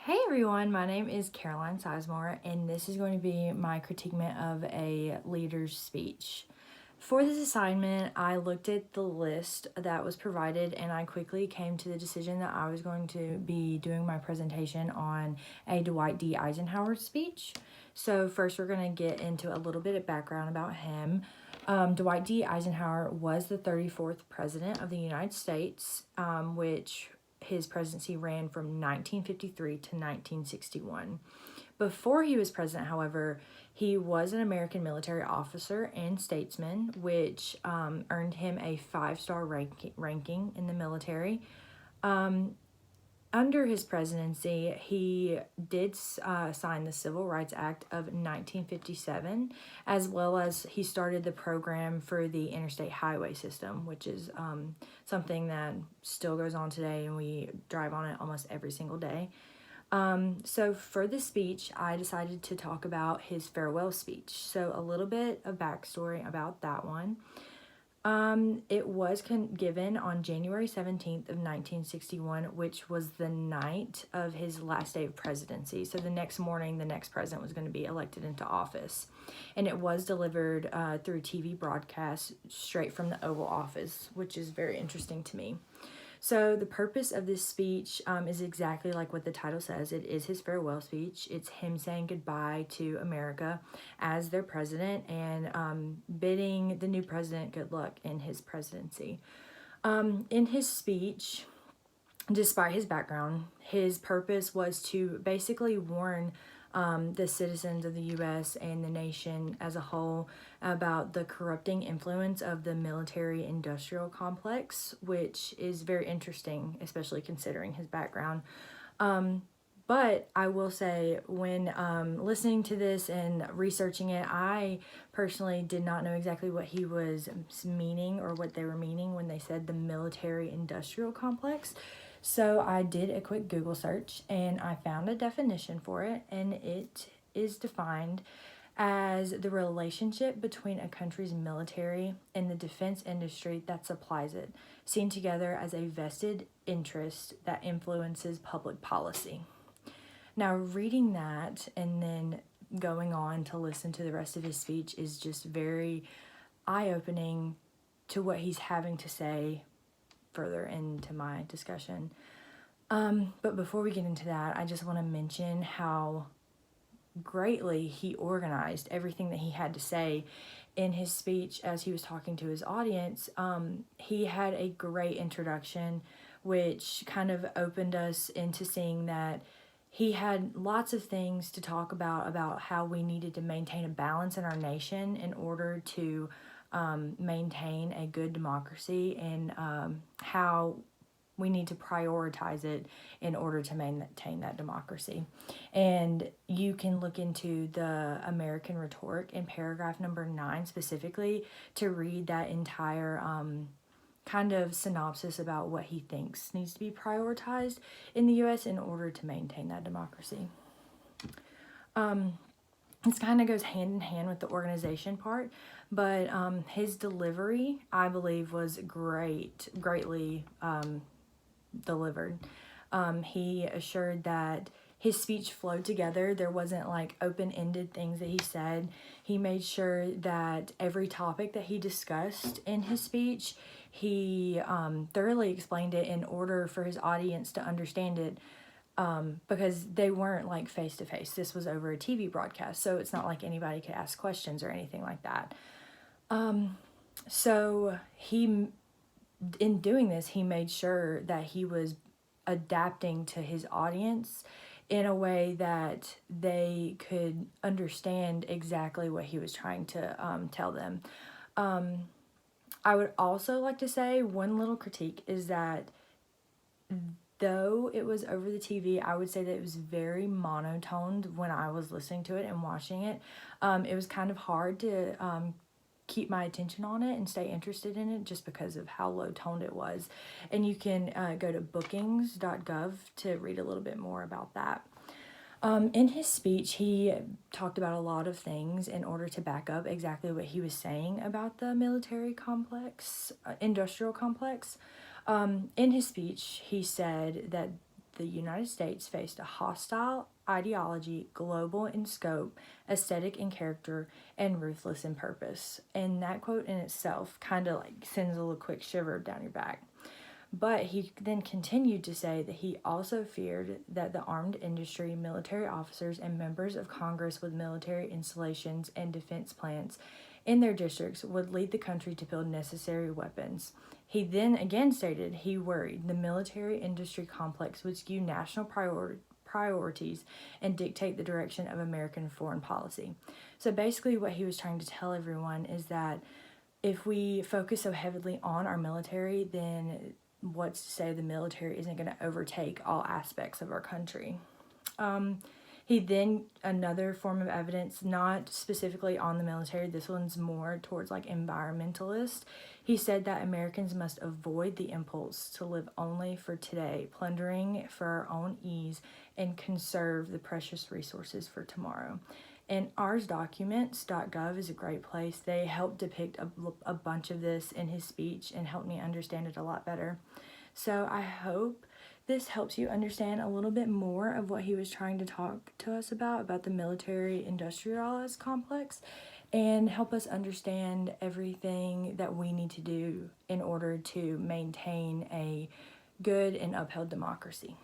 Hey everyone, my name is Caroline Sizemore, and this is going to be my critiquement of a leader's speech. For this assignment, I looked at the list that was provided and I quickly came to the decision that I was going to be doing my presentation on a Dwight D. Eisenhower speech. So, first, we're going to get into a little bit of background about him. Dwight D. Eisenhower was the 34th president of the United States, which his presidency ran from 1953 to 1961. Before he was president, however, he was an American military officer and statesman, which earned him a 5-star ranking in the military. Under his presidency, he did sign the Civil Rights Act of 1957, as well as he started the program for the interstate highway system, which is something that still goes on today, and we drive on it almost every single day. So for this speech, I decided to talk about his farewell speech. So a little bit of backstory about that one. It was given on January 17th of 1961, which was the night of his last day of presidency. So the next morning, the next president was going to be elected into office. And it was delivered through TV broadcast straight from the Oval Office, which is very interesting to me. So the purpose of this speech is exactly like what the title says. It is his farewell speech. It's him saying goodbye to America as their president and bidding the new president good luck in his presidency. In his speech, despite his background, his purpose was to basically warn the citizens of the U.S. and the nation as a whole about the corrupting influence of the military-industrial complex, which is very interesting, especially considering his background. But I will say, when listening to this and researching it, I personally did not know exactly what he was meaning or what they were meaning when they said the military-industrial complex. So I did a quick Google search and I found a definition for it, and it is defined as the relationship between a country's military and the defense industry that supplies it, seen together as a vested interest that influences public policy. Now, reading that and then going on to listen to the rest of his speech is just very eye-opening to what he's having to say further into my discussion. But before we get into that, I just want to mention how greatly he organized everything that he had to say in his speech as he was talking to his audience. He had a great introduction, which kind of opened us into seeing that he had lots of things to talk about how we needed to maintain a balance in our nation in order to maintain a good democracy, and how we need to prioritize it in order to maintain that democracy. And you can look into the American Rhetoric in paragraph number 9 specifically to read that entire kind of synopsis about what he thinks needs to be prioritized in the U.S. in order to maintain that democracy. This kind of goes hand in hand with the organization part, but his delivery, I believe, was greatly delivered. He assured that his speech flowed together. There wasn't like open-ended things that he said. He made sure that every topic that he discussed in his speech, he thoroughly explained it in order for his audience to understand it, because they weren't like face to face. This was over a TV broadcast, so it's not like anybody could ask questions or anything like that. So he, in doing this, he made sure that he was adapting to his audience in a way that they could understand exactly what he was trying to tell them. I would also like to say one little critique is that though it was over the TV, I would say that it was very monotoned when I was listening to it and watching it. It was kind of hard to keep my attention on it and stay interested in it just because of how low toned it was. And you can go to bookings.gov to read a little bit more about that. In his speech, he talked about a lot of things in order to back up exactly what he was saying about the military complex, industrial complex. In his speech, he said that the United States faced a hostile ideology, global in scope, aesthetic in character, and ruthless in purpose. And that quote in itself kind of like sends a little quick shiver down your back. But he then continued to say that he also feared that the armed industry, military officers, and members of Congress with military installations and defense plants in their districts would lead the country to build necessary weapons. He then again stated he worried the military industry complex would skew national priorities and dictate the direction of American foreign policy. So basically, what he was trying to tell everyone is that if we focus so heavily on our military, then what's to say the military isn't going to overtake all aspects of our country. He then, another form of evidence, not specifically on the military, this one's more towards like environmentalist. He said that Americans must avoid the impulse to live only for today, plundering for our own ease, and conserve the precious resources for tomorrow. And arsdocuments.gov is a great place. They help depict a bunch of this in his speech and help me understand it a lot better. So I hope this helps you understand a little bit more of what he was trying to talk to us about the military industrialized complex, and help us understand everything that we need to do in order to maintain a good and upheld democracy.